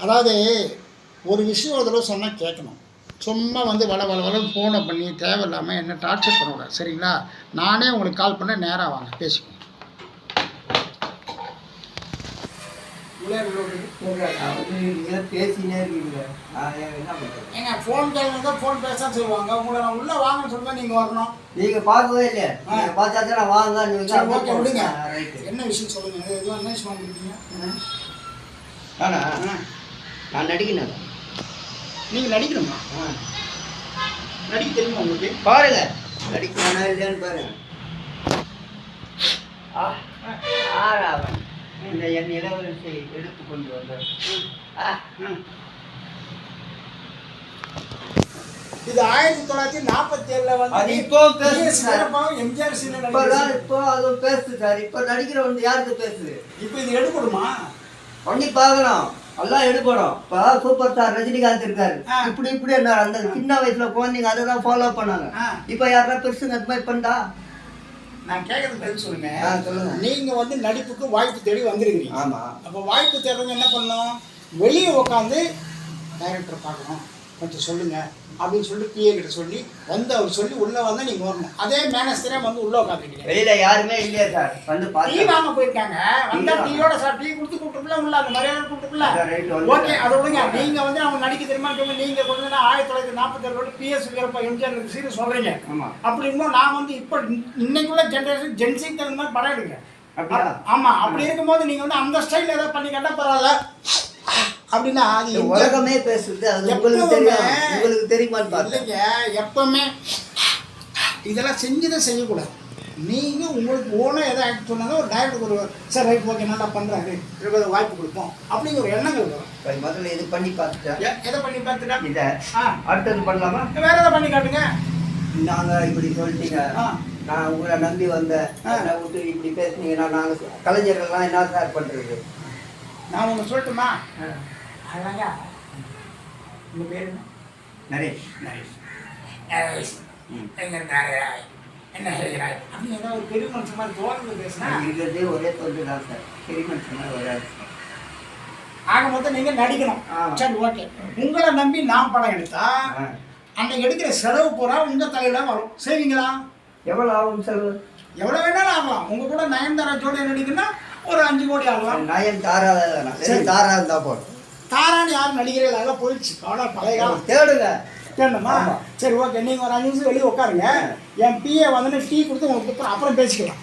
அதாவது ஒரு விஷயம் ஒரு தடவை சொன்னால் கேட்கணும். சும்மா வந்து வளன்னு ஃபோனை பண்ணி தேவையில்லாமல் என்ன டார்ச்சர் பண்ணக்கூடாது, சரிங்களா? நானே உங்களுக்கு கால் பண்ண நேராக வாங்க பேசிக்கோங்க. பேசினே இருக்கீங்க. ஏங்க ஃபோன் கேட்குறதா ஃபோன் பேச சொல்லுவாங்க. உங்களை நான் உள்ளே வாங்கன்னு சொல்லுவேன், நீங்கள் வரணும். நீங்கள் பார்க்கவே இல்லையா? நீங்கள் பார்த்தாச்சும் நான் வாங்க. ஓகே விடுங்க. என்ன விஷயம் சொல்லுங்கள். எதுவும் என்ன விஷயம் வாங்கிருக்கீங்க? ஆனா நான் நடிக்கணும். நீங்கள் நடிக்கணுமா? நடிக்க தெரியுமா உங்களுக்கு? பாருங்க நடிக்கணும் இல்லையான்னு பாருங்க. இந்த என் இளவரசை எடுத்து கொண்டு வந்தார். இது 1947 வந்து இப்போ எம்ஜிஆர் சீனியர் இப்போ அது பேசுது சார். இப்போ நடிக்கிற வந்து யாருக்கு பேசுது? இப்போ இது எடுக்கணுமா? பண்ணி பார்க்கணும். எல்லாம் எடுக்கணும். இப்போ சூப்பர் ஸ்டார் ரஜினிகாந்த் இருக்காரு. இப்படி என்ன அந்த சின்ன வயசுல குழந்தைங்க அதை தான் ஃபாலோ பண்ணாங்க. இப்போ யாரா பெருசுங்க அது மாதிரி பண்ணா? நான் கேட்கறது பதில் சொல்லுங்க. சொல்லுங்க. நீங்க வந்து நடிப்புக்கு வாய்ப்பு தேடி வந்திருக்கீங்க. ஆமா. அப்போ வாய்ப்பு தேடுறவங்க என்ன பண்ணணும்? வெளியே உட்காந்து டைரக்டர் பார்க்கணும், கொஞ்சம் சொல்லுங்க அப்படின்னு சொல்லிட்டு பிஏ கிட்ட சொல்லி வந்து அவர் சொல்லி உள்ள வந்தா நீங்க வரணும். அதே மேனேஜரே வந்து உள்ள உட்காந்துருக்கீங்க. வெளியில யாருமே இல்லையா சார்? வந்து டீ வாங்க போயிருக்காங்க. வந்தா டீயோட சார் டீ கொடுத்து கூப்பிட்டுல உள்ள அந்த மரியாதை கூப்பிட்டுல. ஓகே அதை விடுங்க. நீங்க வந்து அவங்க நடிக்க தெரியுமா நீங்க கொஞ்சம் 1947 பிஎஸ் எம்ஜிஆர் சீரியஸ் சொல்றீங்க. அப்படி இன்னும் நான் வந்து இப்ப இன்னைக்குள்ள ஜென்ரேஷன் ஜென்சிக்கு தகுந்த மாதிரி படம் எடுக்கிறேன். ஆமா, அப்படி இருக்கும்போது நீங்க வந்து அந்த ஸ்டைல் ஏதாவது பண்ணி கேட்டா பரவாயில்ல அப்படின்னா அது உலகமே பேசுது. அது உங்களுக்கு தெரியுமான்னு பாருங்க. எப்பவுமே இதெல்லாம் செஞ்சுதான் செய்யக்கூடாது. நீங்க உங்களுக்கு ஓனா எதாவது ஆக்ட் சொன்னாங்க ஒரு டைரக்டர் ஒரு சார் ரைட் ஓகே நல்லா பண்றாரு வாய்ப்பு கொடுப்போம் அப்படிங்கிற ஒரு எண்ணங்கள் வரும். முதல்ல இது பண்ணி பார்த்துட்டேன். எதை பண்ணி பார்த்துட்டா இதை அடுத்தது பண்ணலாமா? வேற எதை பண்ணி காட்டுங்க. நாங்க இப்படி சொல்லிட்டீங்க, நான் உங்களை நம்பி வந்தேன், விட்டு இப்படி பேசுனீங்கன்னா நாங்கள் கலைஞர்கள்லாம் என்ன சார் பண்றது? நான் உங்களுக்கு சொல்லட்டுமா? அதாங்க உங்க பேர் என்ன? நரேஷ். என்ன செய்கிறாய் அப்படின்னு ஏதாவது ஒரு பெரிய மனுஷன் மாதிரி தோணுது பேசுனா இருக்கிறதே ஒரே தொண்டு தான் சார். பெரிய மனுஷன் மாதிரி வராது. ஆக மொத்தம் நீங்க நடிக்கணும். சரி ஓகே. உங்களை நம்பி நான் படம் எடுத்தா அந்த எடுக்கிற செலவு பூரா உங்க தலையில வரும். செய்வீங்களா? எவ்வளவு ஆகும் செலவு? எவ்வளவு வேணாலும் ஆகலாம். உங்க கூட நயன்தாரா ஜோடியா நடிக்கணும்னா ஒரு 5 கோடி ஆகலாம். நயன்தாரா தாரா இருந்தா போதும். தாரான்னு யாரும் நடிக்கிறீர்கள் அதெல்லாம் போயிடுச்சு. அவ்வளோ பழைய காலம். தேடுங்க. தேடணுமா? சரி ஓகே. நீங்கள் ஒரு 5 நிமிஷம் வெளியே உட்காருங்க. என் பிஏ வந்து டீ கொடுத்து உங்களுக்கு அப்புறம் பேசிக்கலாம்.